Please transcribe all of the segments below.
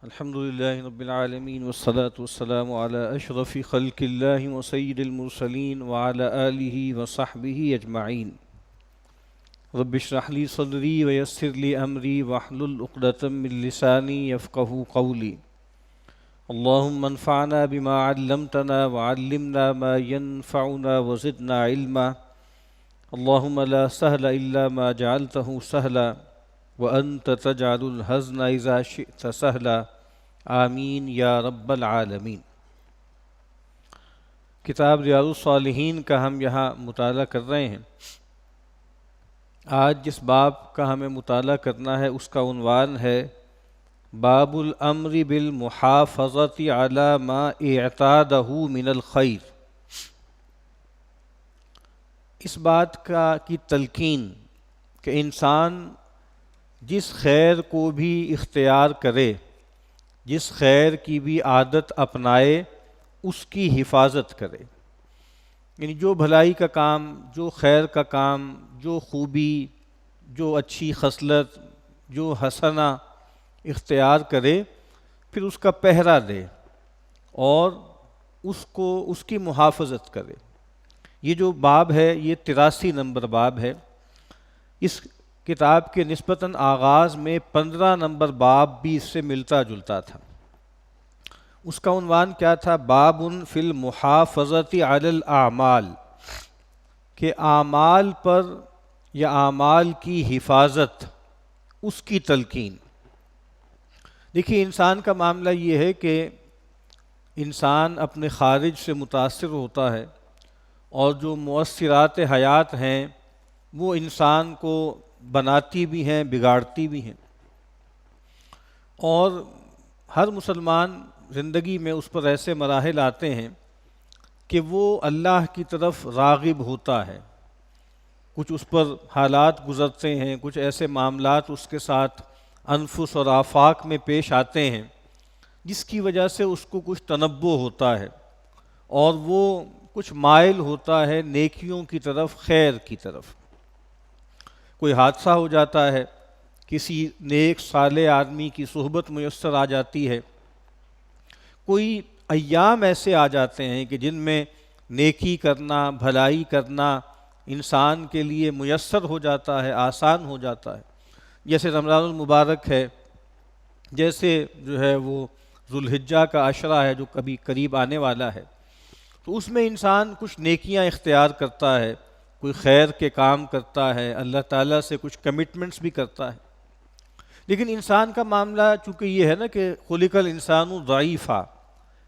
الحمد لله رب العالمين والصلاة والسلام على أشرف خلق الله وسيد المرسلين وعلى آله وصحبه أجمعين. رب اشرح لي صدري ويسر لي أمري واحلل عقدة من لساني يفقهوا قولي. اللهم انفعنا بما علمتنا وعلمنا ما ينفعنا وزدنا علما. اللهم لا سهل إلا ما جعلته سهلا وأنت تجعل الحزن إذا شئت سهلا. آمین یا رب العالمین. کتاب ریاض الصالحین کا ہم یہاں مطالعہ کر رہے ہیں. آج جس باب کا ہمیں مطالعہ کرنا ہے اس کا عنوان ہے باب الامر بالمحافظۃ علی ما اعتادہ من الخیر. اس بات کی تلقین کہ انسان جس خیر کو بھی اختیار کرے، جس خیر کی بھی عادت اپنائے، اس کی حفاظت کرے. یعنی جو بھلائی کا کام، جو خیر کا کام، جو خوبی، جو اچھی خصلت، جو حسنہ اختیار کرے، پھر اس کا پہرا دے اور اس کی محافظت کرے. یہ جو باب ہے یہ 83 نمبر باب ہے. اس کتاب کے نسبتاً آغاز میں 15 نمبر باب بھی اس سے ملتا جلتا تھا. اس کا عنوان کیا تھا؟ باب فی المحافظۃ علی الاعمال، کہ اعمال پر یا اعمال کی حفاظت، اس کی تلقین. دیکھیے انسان کا معاملہ یہ ہے کہ انسان اپنے خارج سے متاثر ہوتا ہے اور جو مؤثرات حیات ہیں وہ انسان کو بناتی بھی ہیں، بگاڑتی بھی ہیں. اور ہر مسلمان زندگی میں اس پر ایسے مراحل آتے ہیں کہ وہ اللہ کی طرف راغب ہوتا ہے. کچھ اس پر حالات گزرتے ہیں، کچھ ایسے معاملات اس کے ساتھ انفس اور آفاق میں پیش آتے ہیں جس کی وجہ سے اس کو کچھ تنبہ ہوتا ہے اور وہ کچھ مائل ہوتا ہے نیکیوں کی طرف، خیر کی طرف. کوئی حادثہ ہو جاتا ہے، کسی نیک صالح آدمی کی صحبت میسر آ جاتی ہے، کوئی ایام ایسے آ جاتے ہیں کہ جن میں نیکی کرنا، بھلائی کرنا انسان کے لیے میسر ہو جاتا ہے، آسان ہو جاتا ہے. جیسے رمضان المبارک ہے، جیسے جو ہے وہ ذوالحجہ کا عشرہ ہے جو کبھی قریب آنے والا ہے. تو اس میں انسان کچھ نیکیاں اختیار کرتا ہے، کوئی خیر کے کام کرتا ہے، اللہ تعالیٰ سے کچھ کمٹمنٹس بھی کرتا ہے. لیکن انسان کا معاملہ چونکہ یہ ہے نا کہ خلق الانسان ضعیفا،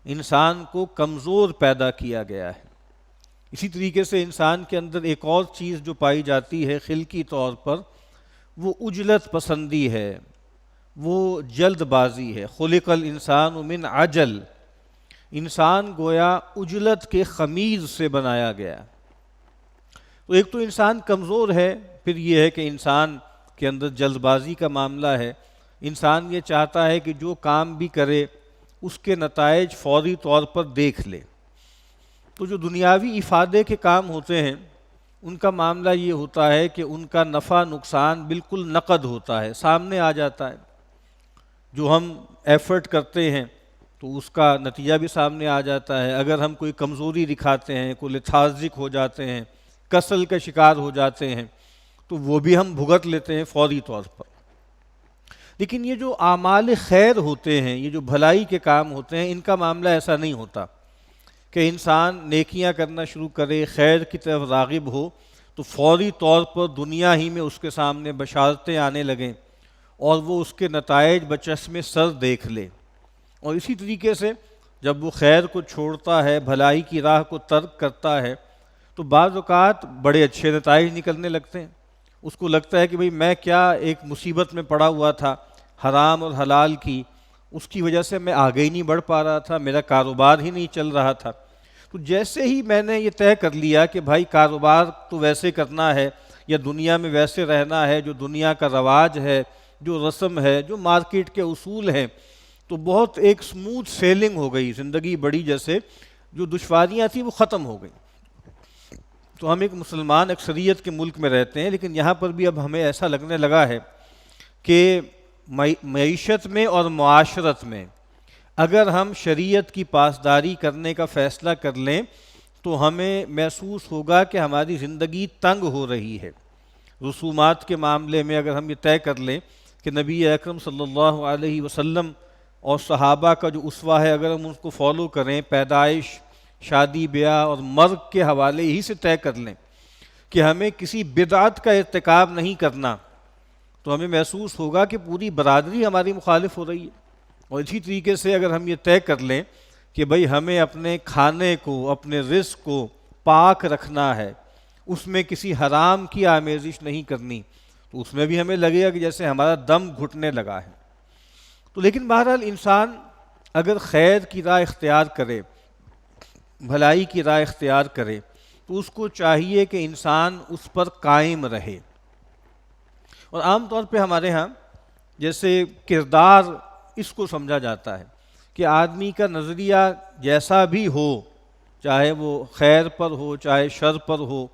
انسان کو کمزور پیدا کیا گیا ہے. اسی طریقے سے انسان کے اندر ایک اور چیز جو پائی جاتی ہے خلقی طور پر، وہ عجلت پسندی ہے، وہ جلد بازی ہے. خلق الانسان من عجل، انسان گویا عجلت کے خمیر سے بنایا گیا. تو ایک تو انسان کمزور ہے، پھر یہ ہے کہ انسان کے اندر جلد بازی کا معاملہ ہے. انسان یہ چاہتا ہے کہ جو کام بھی کرے اس کے نتائج فوری طور پر دیکھ لے. تو جو دنیاوی افادے کے کام ہوتے ہیں ان کا معاملہ یہ ہوتا ہے کہ ان کا نفع نقصان بالکل نقد ہوتا ہے، سامنے آ جاتا ہے. جو ہم ایفرٹ کرتے ہیں تو اس کا نتیجہ بھی سامنے آ جاتا ہے. اگر ہم کوئی کمزوری دکھاتے ہیں، کوئی لیتھارجک ہو جاتے ہیں، کسل کا شکار ہو جاتے ہیں، تو وہ بھی ہم بھگت لیتے ہیں فوری طور پر. لیکن یہ جو اعمال خیر ہوتے ہیں، یہ جو بھلائی کے کام ہوتے ہیں، ان کا معاملہ ایسا نہیں ہوتا کہ انسان نیکیاں کرنا شروع کرے، خیر کی طرف راغب ہو تو فوری طور پر دنیا ہی میں اس کے سامنے بشارتیں آنے لگیں اور وہ اس کے نتائج بچشم سر دیکھ لے. اور اسی طریقے سے جب وہ خیر کو چھوڑتا ہے، بھلائی کی راہ کو ترک کرتا ہے، تو بعض اوقات بڑے اچھے نتائج نکلنے لگتے ہیں. اس کو لگتا ہے کہ بھئی میں کیا ایک مصیبت میں پڑا ہوا تھا حرام اور حلال کی، اس کی وجہ سے میں آگے ہی نہیں بڑھ پا رہا تھا، میرا کاروبار ہی نہیں چل رہا تھا. تو جیسے ہی میں نے یہ طے کر لیا کہ بھائی کاروبار تو ویسے کرنا ہے یا دنیا میں ویسے رہنا ہے، جو دنیا کا رواج ہے، جو رسم ہے، جو مارکیٹ کے اصول ہیں، تو بہت ایک سموتھ سیلنگ ہو گئی زندگی. بڑی جیسے جو دشواریاں تھیں وہ ختم ہو گئیں. تو ہم ایک مسلمان اکثریت کے ملک میں رہتے ہیں، لیکن یہاں پر بھی اب ہمیں ایسا لگنے لگا ہے کہ معیشت میں اور معاشرت میں اگر ہم شریعت کی پاسداری کرنے کا فیصلہ کر لیں تو ہمیں محسوس ہوگا کہ ہماری زندگی تنگ ہو رہی ہے۔ رسومات کے معاملے میں اگر ہم یہ طے کر لیں کہ نبی اکرم صلی اللہ علیہ وسلم اور صحابہ کا جو اسوہ ہے اگر ہم اس کو فالو کریں، پیدائش، شادی بیاہ اور مرگ کے حوالے ہی سے طے کر لیں کہ ہمیں کسی بدعت کا ارتکاب نہیں کرنا، تو ہمیں محسوس ہوگا کہ پوری برادری ہماری مخالف ہو رہی ہے۔ اور اسی طریقے سے اگر ہم یہ طے کر لیں کہ بھئی ہمیں اپنے کھانے کو، اپنے رزق کو پاک رکھنا ہے، اس میں کسی حرام کی آمیزش نہیں کرنی، تو اس میں بھی ہمیں لگے گا کہ جیسے ہمارا دم گھٹنے لگا ہے۔ تو لیکن بہرحال انسان اگر خیر کی راہ اختیار کرے، بھلائی کی راہ اختیار کرے، تو اس کو چاہیے کہ انسان اس پر قائم رہے۔ اور عام طور پہ ہمارے ہاں جیسے کردار اس کو سمجھا جاتا ہے کہ آدمی کا نظریہ جیسا بھی ہو، چاہے وہ خیر پر ہو چاہے شر پر ہو،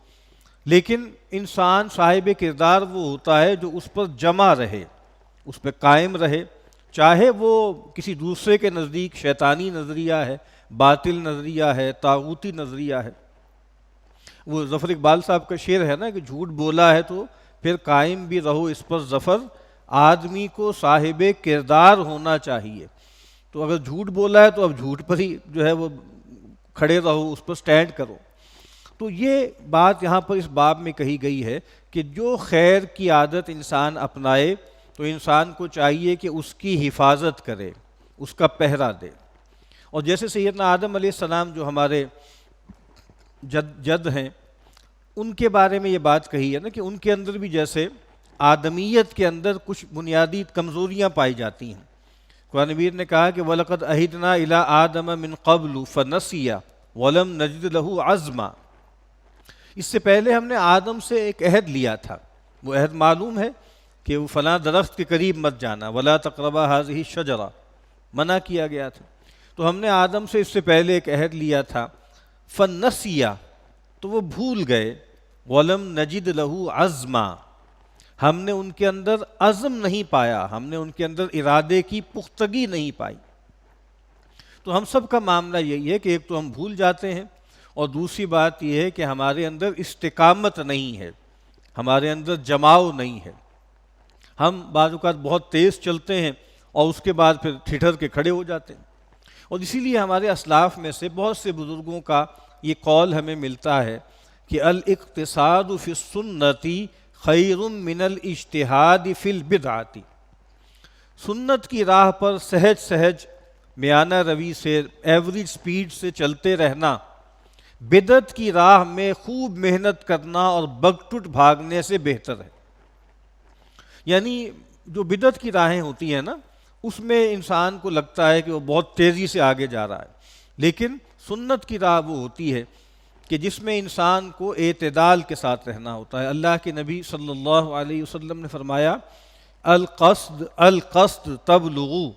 لیکن انسان صاحب کردار وہ ہوتا ہے جو اس پر جمع رہے، اس پہ قائم رہے، چاہے وہ کسی دوسرے کے نزدیک شیطانی نظریہ ہے، باطل نظریہ ہے، طاغوتی نظریہ ہے۔ وہ ظفر اقبال صاحب کا شعر ہے نا کہ جھوٹ بولا ہے تو پھر قائم بھی رہو اس پر ظفر، آدمی کو صاحب کردار ہونا چاہیے۔ تو اگر جھوٹ بولا ہے تو اب جھوٹ پر ہی جو ہے وہ کھڑے رہو، اس پر سٹینڈ کرو۔ تو یہ بات یہاں پر اس باب میں کہی گئی ہے کہ جو خیر کی عادت انسان اپنائے تو انسان کو چاہیے کہ اس کی حفاظت کرے، اس کا پہرا دے۔ اور جیسے سیدنا آدم علیہ السلام جو ہمارے جد ہیں، ان کے بارے میں یہ بات کہی ہے نا کہ ان کے اندر بھی جیسے آدمیت کے اندر کچھ بنیادی کمزوریاں پائی جاتی ہیں۔ قرآن مجید نے کہا کہ وَلَقَدْ أَهِدْنَا إِلَىٰ آدَمَ مِنْ قَبْلُ فَنَسِيَ وَلَمْ نَجِدْ لَهُ عَزْمًا۔ اس سے پہلے ہم نے آدم سے ایک عہد لیا تھا، وہ عہد معلوم ہے کہ وہ فلاں درخت کے قریب مت جانا، وَلَا تَقْرَبَا هَٰذِهِ الشَّجَرَةَ، منع کیا گیا تھا۔ تو ہم نے آدم سے اس سے پہلے ایک عہد لیا تھا، فَنَسِيَ، تو وہ بھول گئے، وَلَمْ نَجِدْ لَهُ عَزْمًا، ہم نے ان کے اندر عزم نہیں پایا، ہم نے ان کے اندر ارادے کی پختگی نہیں پائی۔ تو ہم سب کا معاملہ یہی ہے کہ ایک تو ہم بھول جاتے ہیں، اور دوسری بات یہ ہے کہ ہمارے اندر استقامت نہیں ہے، ہمارے اندر جماؤ نہیں ہے۔ ہم بعض اوقات بہت تیز چلتے ہیں اور اس کے بعد پھر ٹھٹر کے کھڑے ہو جاتے ہیں۔ اور اسی لیے ہمارے اسلاف میں سے بہت سے بزرگوں کا یہ قول ہمیں ملتا ہے کہ الاقتصاد فی السنۃ خیر من الاجتہاد فی البدعۃ، سنت کی راہ پر سہج سہج میانہ روی سے، ایوریج سپیڈ سے چلتے رہنا، بدعت کی راہ میں خوب محنت کرنا اور بگٹٹ بھاگنے سے بہتر ہے۔ یعنی جو بدعت کی راہیں ہوتی ہیں نا، اس میں انسان کو لگتا ہے کہ وہ بہت تیزی سے آگے جا رہا ہے، لیکن سنت کی راہ وہ ہوتی ہے کہ جس میں انسان کو اعتدال کے ساتھ رہنا ہوتا ہے۔ اللہ کے نبی صلی اللہ علیہ وسلم نے فرمایا القصد القصد تبلغوا،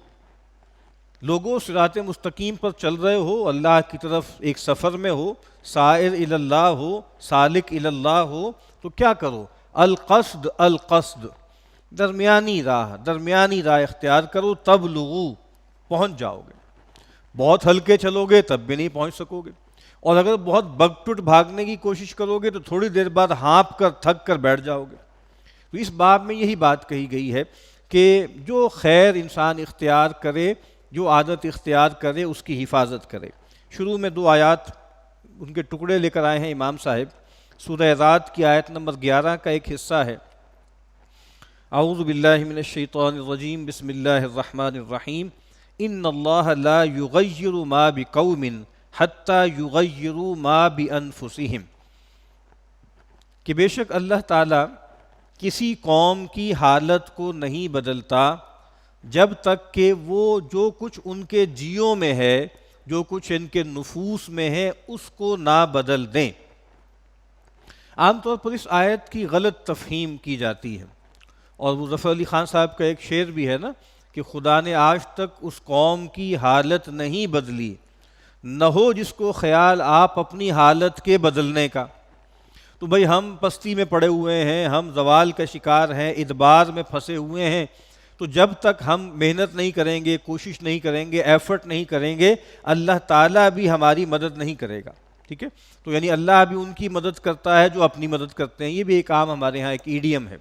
لوگوں صراط مستقیم پر چل رہے ہو، اللہ کی طرف ایک سفر میں ہو، سائر الی اللہ ہو، سالک الی اللہ ہو، تو کیا کرو؟ القصد القصد، درمیانی راہ اختیار کرو، تبلغوا، پہنچ جاؤ گے۔ بہت ہلکے چلو گے تب بھی نہیں پہنچ سکو گے، اور اگر بہت بگٹٹ بھاگنے کی کوشش کرو گے تو تھوڑی دیر بعد ہانپ کر تھک کر بیٹھ جاؤ گے۔ تو اس باب میں یہی بات کہی گئی ہے کہ جو خیر انسان اختیار کرے، جو عادت اختیار کرے، اس کی حفاظت کرے۔ شروع میں 2 آیات ان کے ٹکڑے لے کر آئے ہیں امام صاحب۔ سورہ رعد کی آیت نمبر 11 کا ایک حصہ ہے، اعوذ باللہ من الشیطان الرجیم، بسم اللہ الرحمن الرحیم، ان اللہ لا یغیر ما بقوم حتی یغیروا ما بانفسہم، کہ بے شک اللہ تعالیٰ کسی قوم کی حالت کو نہیں بدلتا جب تک کہ وہ جو کچھ ان کے جیوں میں ہے، جو کچھ ان کے نفوس میں ہے، اس کو نہ بدل دیں۔ عام طور پر اس آیت کی غلط تفہیم کی جاتی ہے، اور وہ ظفر علی خان صاحب کا ایک شعر بھی ہے نا کہ خدا نے آج تک اس قوم کی حالت نہیں بدلی، نہ ہو جس کو خیال آپ اپنی حالت کے بدلنے کا۔ تو بھئی ہم پستی میں پڑے ہوئے ہیں، ہم زوال کا شکار ہیں، ادبار میں پھنسے ہوئے ہیں، تو جب تک ہم محنت نہیں کریں گے، کوشش نہیں کریں گے، ایفرٹ نہیں کریں گے، اللہ تعالیٰ بھی ہماری مدد نہیں کرے گا. ٹھیک ہے، تو یعنی اللہ بھی ان کی مدد کرتا ہے جو اپنی مدد کرتے ہیں. یہ بھی ایک عام ہمارے ہاں ایک ایڈیم ہے.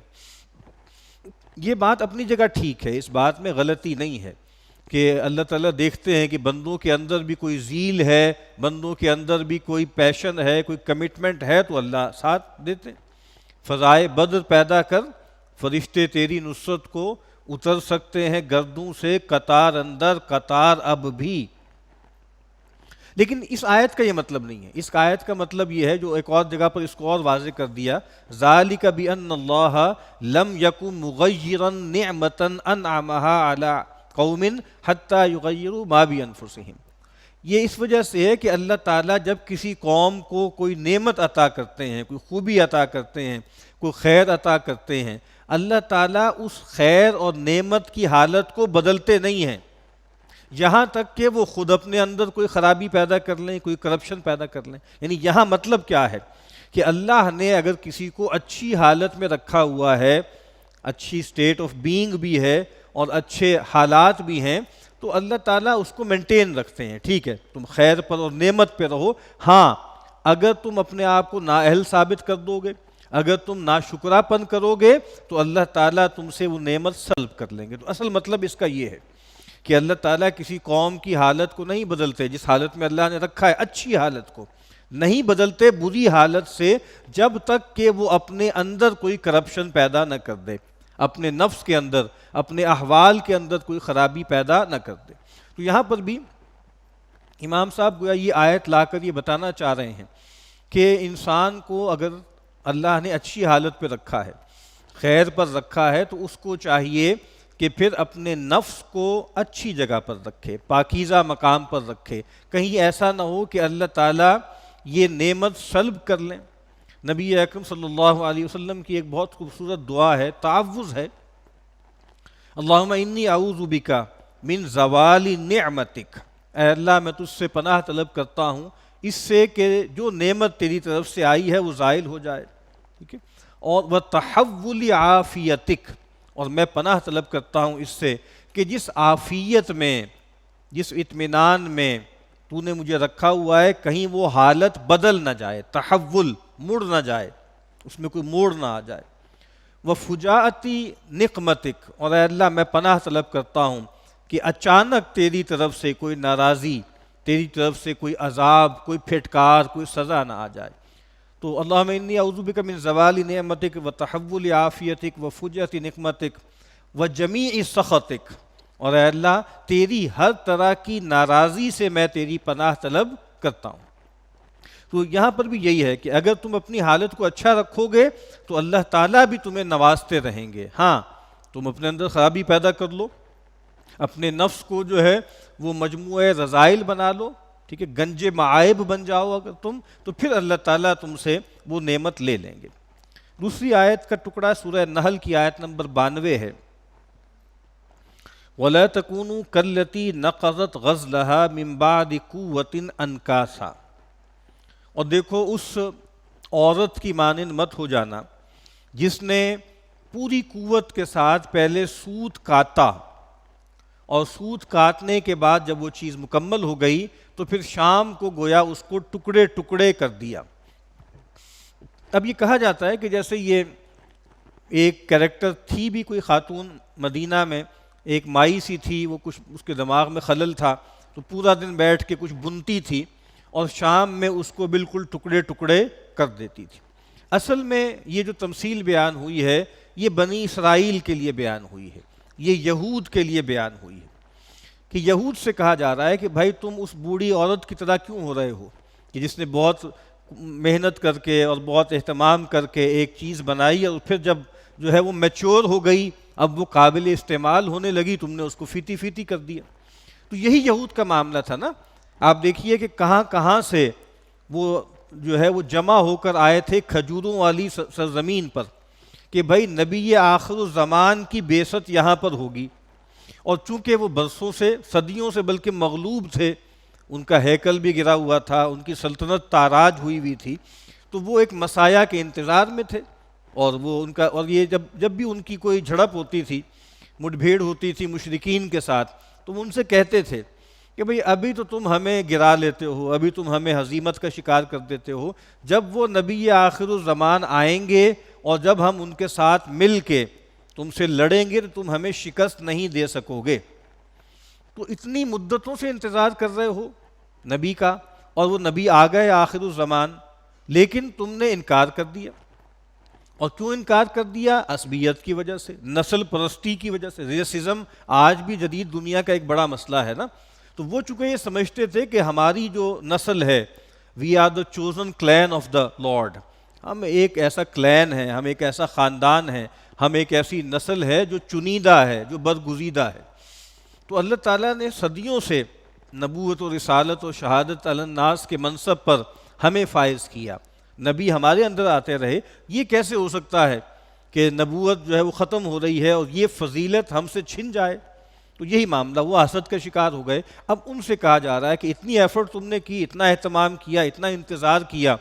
یہ بات اپنی جگہ ٹھیک ہے، اس بات میں غلطی نہیں ہے کہ اللہ تعالیٰ دیکھتے ہیں کہ بندوں کے اندر بھی کوئی ذیل ہے، بندوں کے اندر بھی کوئی پیشن ہے، کوئی کمٹمنٹ ہے، تو اللہ ساتھ دیتے. فضائے بدر پیدا کر، فرشتے تیری نصرت کو اتر سکتے ہیں گردوں سے قطار اندر قطار اب بھی. لیکن اس آیت کا یہ مطلب نہیں ہے. اس آیت کا مطلب یہ ہے جو ایک اور جگہ پر اس کو اور واضح کر دیا، ذالک بان اللہ لم یکن مغیرا نعمتا انعمها علی قوم حتی یغیروا ما بانفسہم. یہ اس وجہ سے ہے کہ اللہ تعالیٰ جب کسی قوم کو کوئی نعمت عطا کرتے ہیں، کوئی خوبی عطا کرتے ہیں، کوئی خیر عطا کرتے ہیں، اللہ تعالیٰ اس خیر اور نعمت کی حالت کو بدلتے نہیں ہیں یہاں تک کہ وہ خود اپنے اندر کوئی خرابی پیدا کر لیں، کوئی کرپشن پیدا کر لیں. یعنی یہاں مطلب کیا ہے کہ اللہ نے اگر کسی کو اچھی حالت میں رکھا ہوا ہے، اچھی سٹیٹ آف بینگ بھی ہے اور اچھے حالات بھی ہیں، تو اللہ تعالیٰ اس کو مینٹین رکھتے ہیں. ٹھیک ہے، تم خیر پر اور نعمت پہ رہو. ہاں، اگر تم اپنے آپ کو نااہل ثابت کر دو گے، اگر تم ناشکرا پن کرو گے، تو اللہ تعالیٰ تم سے وہ نعمت سلب کر لیں گے. تو اصل مطلب اس کا یہ ہے کہ اللہ تعالیٰ کسی قوم کی حالت کو نہیں بدلتے، جس حالت میں اللہ نے رکھا ہے اچھی حالت کو نہیں بدلتے بری حالت سے، جب تک کہ وہ اپنے اندر کوئی کرپشن پیدا نہ کر دے، اپنے نفس کے اندر، اپنے احوال کے اندر کوئی خرابی پیدا نہ کر دے. تو یہاں پر بھی امام صاحب گویا یہ آیت لا کر یہ بتانا چاہ رہے ہیں کہ انسان کو اگر اللہ نے اچھی حالت پہ رکھا ہے، خیر پر رکھا ہے، تو اس کو چاہیے کہ پھر اپنے نفس کو اچھی جگہ پر رکھے، پاکیزہ مقام پر رکھے. کہیں ایسا نہ ہو کہ اللہ تعالیٰ یہ نعمت سلب کر لیں. نبی اکرم صلی اللہ علیہ وسلم کی ایک بہت خوبصورت دعا ہے، تعوذ ہے، اللہم انی اعوذ بک من زوال نعمتک. اے اللہ میں تجھ سے پناہ طلب کرتا ہوں اس سے کہ جو نعمت تیری طرف سے آئی ہے وہ زائل ہو جائے. ٹھیک ہے، اور وتحول عافیتک، اور میں پناہ طلب کرتا ہوں اس سے کہ جس عافیت میں، جس اطمینان میں تو نے مجھے رکھا ہوا ہے، کہیں وہ حالت بدل نہ جائے، تحول مڑ نہ جائے، اس میں کوئی موڑ نہ آ جائے. وفجاءتی نقمتک، اور اے اللہ میں پناہ طلب کرتا ہوں کہ اچانک تیری طرف سے کوئی ناراضی، تیری طرف سے کوئی عذاب، کوئی پھٹکار، کوئی سزا نہ آ جائے. تو اللہم انی اعوذ بک من زوال نعمتک وتحول عافیتک وفجاءۃ نقمتک وجمیع سخطک، اور اے اللہ تیری ہر طرح کی ناراضی سے میں تیری پناہ طلب کرتا ہوں. تو یہاں پر بھی یہی ہے کہ اگر تم اپنی حالت کو اچھا رکھو گے تو اللہ تعالیٰ بھی تمہیں نوازتے رہیں گے. ہاں، تم اپنے اندر خرابی پیدا کر لو، اپنے نفس کو جو ہے وہ مجموعہ رذائل بنا لو، ٹھیک ہے، گنج معائب بن جاؤ اگر تم، تو پھر اللہ تعالیٰ تم سے وہ نعمت لے لیں گے. دوسری آیت کا ٹکڑا سورہ نحل کی آیت نمبر 92 ہے، وَلَا تَكُونُوا كَالَّتِي نَقَضَتْ غَزْلَهَا مِن بَعْدِ قُوَّةٍ أَنْكَاثًا. اور دیکھو اس عورت کی مانند مت ہو جانا جس نے پوری قوت کے ساتھ پہلے سوت کاتا، اور سوت کاٹنے کے بعد جب وہ چیز مکمل ہو گئی تو پھر شام کو گویا اس کو ٹکڑے ٹکڑے کر دیا. اب یہ کہا جاتا ہے کہ جیسے یہ ایک کریکٹر تھی بھی کوئی خاتون مدینہ میں، ایک مائی سی تھی، وہ کچھ اس کے دماغ میں خلل تھا تو پورا دن بیٹھ کے کچھ بنتی تھی اور شام میں اس کو بالکل ٹکڑے ٹکڑے کر دیتی تھی. اصل میں یہ جو تمثیل بیان ہوئی ہے یہ بنی اسرائیل کے لیے بیان ہوئی ہے، یہ یہود کے لیے بیان ہوئی ہے کہ یہود سے کہا جا رہا ہے کہ بھائی تم اس بوڑھی عورت کی طرح کیوں ہو رہے ہو کہ جس نے بہت محنت کر کے اور بہت اہتمام کر کے ایک چیز بنائی اور پھر جب جو ہے وہ میچور ہو گئی، اب وہ قابل استعمال ہونے لگی، تم نے اس کو فیتی فیتی کر دیا. تو یہی یہود کا معاملہ تھا نا. آپ دیکھیے کہ کہاں کہاں سے وہ جو ہے وہ جمع ہو کر آئے تھے کھجوروں والی سرزمین پر کہ بھائی نبی آخر الزمان کی بعثت یہاں پر ہوگی. اور چونکہ وہ برسوں سے، صدیوں سے بلکہ مغلوب تھے، ان کا ہیکل بھی گرا ہوا تھا، ان کی سلطنت تاراج ہوئی ہوئی تھی، تو وہ ایک مسایہ کے انتظار میں تھے. اور وہ ان کا، اور یہ جب بھی ان کی کوئی جھڑپ ہوتی تھی مٹ بھیڑ ہوتی تھی مشرکین کے ساتھ، تو ان سے کہتے تھے کہ بھئی ابھی تو تم ہمیں گرا لیتے ہو، ابھی تم ہمیں ہزیمت کا شکار کر دیتے ہو، جب وہ نبی آخر الزمان آئیں گے اور جب ہم ان کے ساتھ مل کے تم سے لڑیں گے تو تم ہمیں شکست نہیں دے سکو گے۔ تو اتنی مدتوں سے انتظار کر رہے ہو نبی کا، اور وہ نبی آ گئے آخر الزمان، لیکن تم نے انکار کر دیا۔ اور کیوں انکار کر دیا؟ عصبیت کی وجہ سے، نسل پرستی کی وجہ سے۔ ریسزم آج بھی جدید دنیا کا ایک بڑا مسئلہ ہے نا، تو وہ چونکہ یہ سمجھتے تھے کہ ہماری جو نسل ہے، we are the chosen clan of the Lord, ہم ایک ایسا کلین ہے، ہم ایک ایسا خاندان ہے، ہم ایک ایسی نسل ہے جو چنیدہ ہے، جو برگزیدہ ہے۔ تو اللہ تعالیٰ نے صدیوں سے نبوت و رسالت و شہادت علی الناس کے منصب پر ہمیں فائز کیا، نبی ہمارے اندر آتے رہے۔ یہ کیسے ہو سکتا ہے کہ نبوت جو ہے وہ ختم ہو رہی ہے اور یہ فضیلت ہم سے چھن جائے؟ تو یہی معاملہ، وہ حسد کا شکار ہو گئے۔ اب ان سے کہا جا رہا ہے کہ اتنی ایفرٹ تم نے کی، اتنا اہتمام کیا، اتنا انتظار کیا،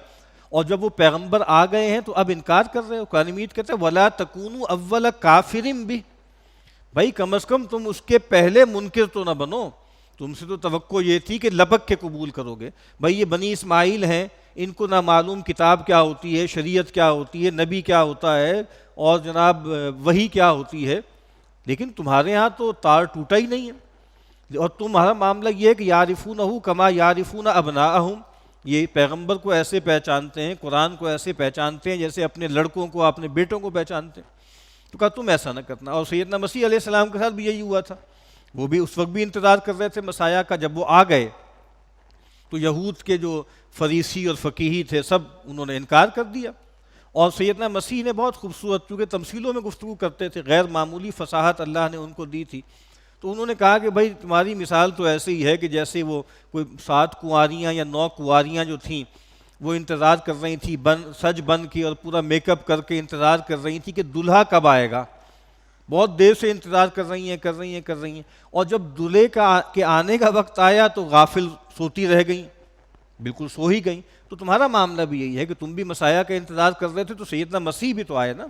اور جب وہ پیغمبر آ گئے ہیں تو اب انکار کر رہے ہو۔ قرآن مجید کہتے ہیں وَلَا تَكُونُوا أَوَّلَ كَافِرٍ بِهِ، بھائی کم از کم تم اس کے پہلے منکر تو نہ بنو۔ تم سے تو توقع یہ تھی کہ لپک کے قبول کرو گے۔ بھائی یہ بنی اسماعیل ہیں، ان کو نہ معلوم کتاب کیا ہوتی ہے، شریعت کیا ہوتی ہے، نبی کیا ہوتا ہے، اور جناب وحی کیا ہوتی ہے، لیکن تمہارے ہاں تو تار ٹوٹا ہی نہیں ہے، اور تمہارا معاملہ یہ ہے کہ یعرفونہ کما یعرفون ابناءہم، یہ پیغمبر کو ایسے پہچانتے ہیں، قرآن کو ایسے پہچانتے ہیں جیسے اپنے لڑکوں کو، اپنے بیٹوں کو پہچانتے ہیں۔ تو کہا تم ایسا نہ کرنا۔ اور سیدنا مسیح علیہ السلام کے ساتھ بھی یہی ہوا تھا، وہ بھی اس وقت بھی انتظار کر رہے تھے مسیح کا۔ جب وہ آ گئے تو یہود کے جو فریسی اور فقیہی تھے سب انہوں نے انکار کر دیا، اور سیدنا مسیح نے بہت خوبصورت، کیونکہ تمثیلوں میں گفتگو کرتے تھے، غیر معمولی فصاحت اللہ نے ان کو دی تھی، تو انہوں نے کہا کہ بھائی تمہاری مثال تو ایسے ہی ہے کہ جیسے وہ کوئی 7 کنواریاں یا 9 کنواریاں جو تھیں وہ انتظار کر رہی تھیں، سج بن کے اور پورا میک اپ کر کے انتظار کر رہی تھیں کہ دلہا کب آئے گا، بہت دیر سے انتظار کر رہی ہیں، اور جب دلہے کے آنے کا وقت آیا تو غافل سوتی رہ گئیں، بالکل سو ہی گئیں۔ تو تمہارا معاملہ بھی یہی ہے کہ تم بھی مسیح کا انتظار کر رہے تھے، تو سیدنا مسیح بھی تو آئے نا،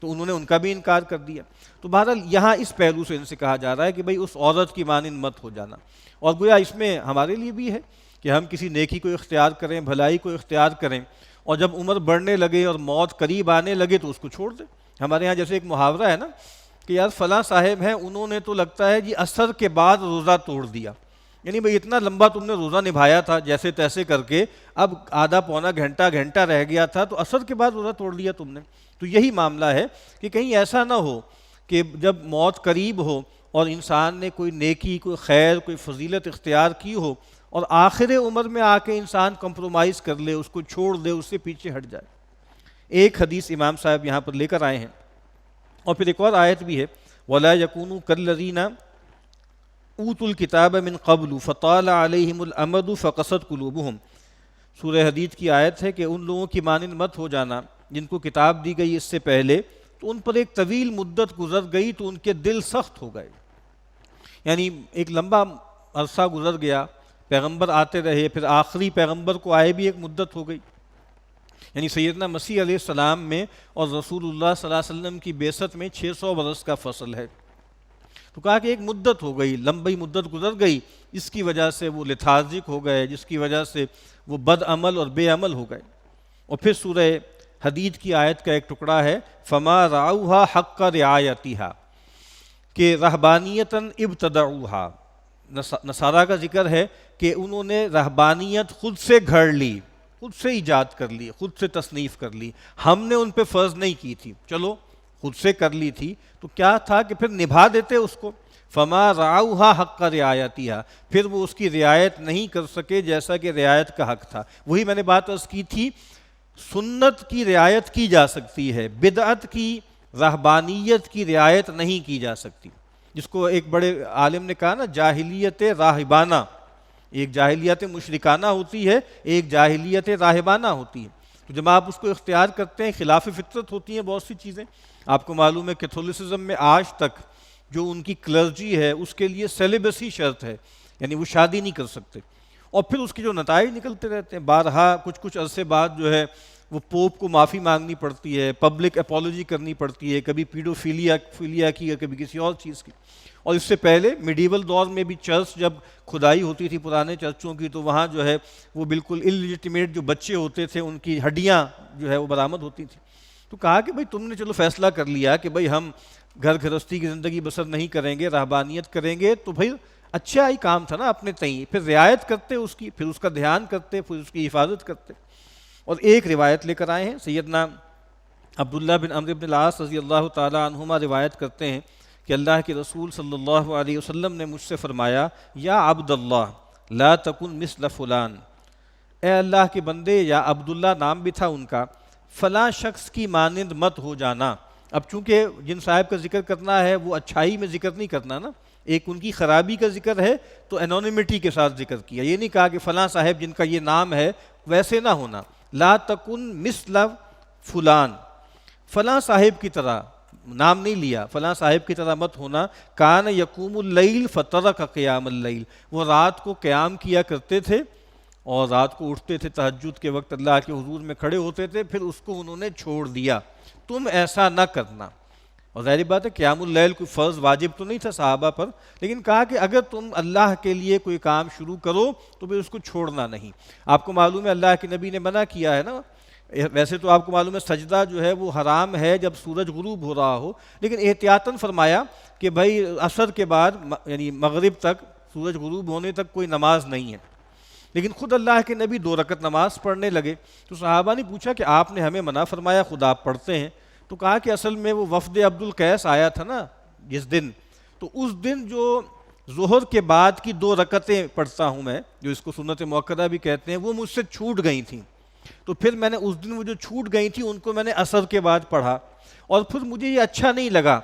تو انہوں نے ان کا بھی انکار کر دیا۔ تو بہرحال یہاں اس پہلو سے ان سے کہا جا رہا ہے کہ بھئی اس عورت کی مانند مت ہو جانا، اور گویا اس میں ہمارے لیے بھی ہے کہ ہم کسی نیکی کو اختیار کریں، بھلائی کو اختیار کریں، اور جب عمر بڑھنے لگے اور موت قریب آنے لگے تو اس کو چھوڑ دیں۔ ہمارے ہاں جیسے ایک محاورہ ہے نا کہ یار فلاں صاحب ہیں، انہوں نے تو لگتا ہے جی عصر کے بعد روزہ توڑ دیا، یعنی بھئی اتنا لمبا تم نے روزہ نبھایا تھا جیسے تیسے کر کے، اب آدھا پونا گھنٹہ رہ گیا تھا تو عصر کے بعد روزہ توڑ لیا تم نے۔ تو یہی معاملہ ہے کہ کہیں ایسا نہ ہو کہ جب موت قریب ہو اور انسان نے کوئی نیکی، کوئی خیر، کوئی فضیلت اختیار کی ہو، اور آخر عمر میں آ کے انسان کمپرومائز کر لے، اس کو چھوڑ دے، اس سے پیچھے ہٹ جائے۔ ایک حدیث امام صاحب یہاں پر لے کر آئے ہیں، اور پھر ایک اور آیت بھی ہے وَلَا يَكُونُوا كَالَّذِينَ اوتوا الکتاب من قبل فطال علیہم الامد فقست قلوبہم، سورہ حدید کی آیت ہے کہ ان لوگوں کی مانند مت ہو جانا جن کو کتاب دی گئی اس سے پہلے، تو ان پر ایک طویل مدت گزر گئی تو ان کے دل سخت ہو گئے، یعنی ایک لمبا عرصہ گزر گیا، پیغمبر آتے رہے، پھر آخری پیغمبر کو آئے بھی ایک مدت ہو گئی، یعنی سیدنا مسیح علیہ السلام میں اور رسول اللہ صلی اللہ علیہ وسلم کی بعثت میں 600 برس کا فصل ہے۔ تو کہا کہ ایک مدت ہو گئی، لمبی مدت گزر گئی، اس کی وجہ سے وہ لتھارجک ہو گئے، جس کی وجہ سے وہ بد عمل اور بے عمل ہو گئے۔ اور پھر سورہ حدید کی آیت کا ایک ٹکڑا ہے فما رعوها حق رعایتها، کہ رہبانیتاً ابتدعوها، نصارہ کا ذکر ہے کہ انہوں نے رہبانیت خود سے گھڑ لی، خود سے ایجاد کر لی، خود سے تصنیف کر لی، ہم نے ان پہ فرض نہیں کی تھی، چلو خود سے کر لی تھی، تو کیا تھا کہ پھر نبھا دیتے اس کو، فما رعوها حق رعایتها، پھر وہ اس کی رعایت نہیں کر سکے جیسا کہ رعایت کا حق تھا۔ وہی میں نے بات عرض کی تھی، سنت کی رعایت کی جا سکتی ہے، بدعت کی، رہبانیت کی رعایت نہیں کی جا سکتی، جس کو ایک بڑے عالم نے کہا نا جاہلیت راہبانہ، ایک جاہلیت مشرکانہ ہوتی ہے، ایک جاہلیت راہبانہ ہوتی ہے۔ تو جب آپ اس کو اختیار کرتے ہیں، خلاف فطرت ہوتی ہیں بہت سی چیزیں۔ آپ کو معلوم ہے کیتھولسزم میں آج تک جو ان کی کلرجی ہے اس کے لیے سیلیبسی شرط ہے، یعنی وہ شادی نہیں کر سکتے، اور پھر اس کے جو نتائج نکلتے رہتے ہیں، بارہا کچھ عرصے بعد جو ہے وہ پوپ کو معافی مانگنی پڑتی ہے، پبلک اپالوجی کرنی پڑتی ہے، کبھی پیڈوفیلیا کی یا کبھی کسی اور چیز کی. اور اس سے پہلے میڈیول دور میں بھی چرچ جب کھدائی ہوتی تھی پرانے چرچوں کی، تو وہاں جو ہے وہ بالکل اللیجیٹمیٹ جو بچے ہوتے تھے ان کی ہڈیاں جو ہے وہ برآمد ہوتی تھیں. تو کہا کہ بھائی تم نے چلو فیصلہ کر لیا کہ بھائی ہم گھر گھرستی کی زندگی بسر نہیں کریں گے، رہبانیت کریں گے، تو بھائی اچھا ہی کام تھا نا اپنے تئیں، پھر رعایت کرتے اس کی، پھر اس کا دھیان کرتے، پھر اس کی حفاظت کرتے. اور ایک روایت لے کر آئے ہیں سیدنا عبداللہ بن عمرو بن العاص رضی اللہ تعالیٰ عنہما روایت کرتے ہیں کہ اللہ کے رسول صلی اللہ علیہ وسلم نے مجھ سے فرمایا، یا عبد اللہ لا تکن مثل فلان، اے اللہ کے بندے، یا عبداللہ نام بھی تھا ان کا، فلاں شخص کی مانند مت ہو جانا. اب چونکہ جن صاحب کا ذکر کرنا ہے وہ اچھائی میں ذکر نہیں کرنا نا، ایک ان کی خرابی کا ذکر ہے تو انونیمٹی کے ساتھ ذکر کیا، یہ نہیں کہا کہ فلاں صاحب جن کا یہ نام ہے ویسے نہ ہونا. لا تکن مثل فلان، فلاں صاحب کی طرح، نام نہیں لیا، فلاں صاحب کی طرح مت ہونا. کان یقوم اللیل فترک قیام اللیل، وہ رات کو قیام کیا کرتے تھے اور رات کو اٹھتے تھے، تہجد کے وقت اللہ کے حضور میں کھڑے ہوتے تھے، پھر اس کو انہوں نے چھوڑ دیا. تم ایسا نہ کرنا. اور ظاہر بات ہے قیام اللیل کوئی فرض واجب تو نہیں تھا صحابہ پر، لیکن کہا کہ اگر تم اللہ کے لیے کوئی کام شروع کرو تو پھر اس کو چھوڑنا نہیں. آپ کو معلوم ہے اللہ کے نبی نے منع کیا ہے نا، ویسے تو آپ کو معلوم ہے سجدہ جو ہے وہ حرام ہے جب سورج غروب ہو رہا ہو، لیکن احتیاطاً فرمایا کہ بھائی عصر کے بعد یعنی مغرب تک، سورج غروب ہونے تک کوئی نماز نہیں ہے. لیکن خود اللہ کے نبی 2 رکعت نماز پڑھنے لگے تو صحابہ نے پوچھا کہ آپ نے ہمیں منع فرمایا، خود آپ پڑھتے ہیں. تو کہا کہ اصل میں وہ وفد عبد القیس آیا تھا نا جس دن، تو اس دن جو ظہر کے بعد کی 2 رکعتیں پڑھتا ہوں میں، جو اس کو سنت مؤکدہ بھی کہتے ہیں، وہ مجھ سے چھوٹ گئی تھیں. تو پھر میں نے اس دن وہ جو چھوٹ گئی تھیں ان کو میں نے عصر کے بعد پڑھا، اور پھر مجھے یہ اچھا نہیں لگا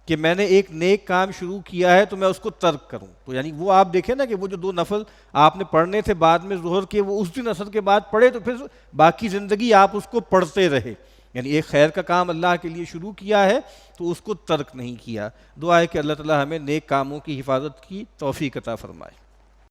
کہ میں نے ایک نیک کام شروع کیا ہے تو میں اس کو ترک کروں. تو یعنی وہ آپ دیکھیں نا کہ وہ جو 2 نفل آپ نے پڑھنے تھے بعد میں ظہر کے، وہ اس دن عصر کے بعد پڑھے، تو پھر باقی زندگی آپ اس کو پڑھتے رہے. یعنی ایک خیر کا کام اللہ کے لیے شروع کیا ہے تو اس کو ترک نہیں کیا. دعا ہے کہ اللہ تعالی ہمیں نیک کاموں کی حفاظت کی توفیق عطا فرمائے.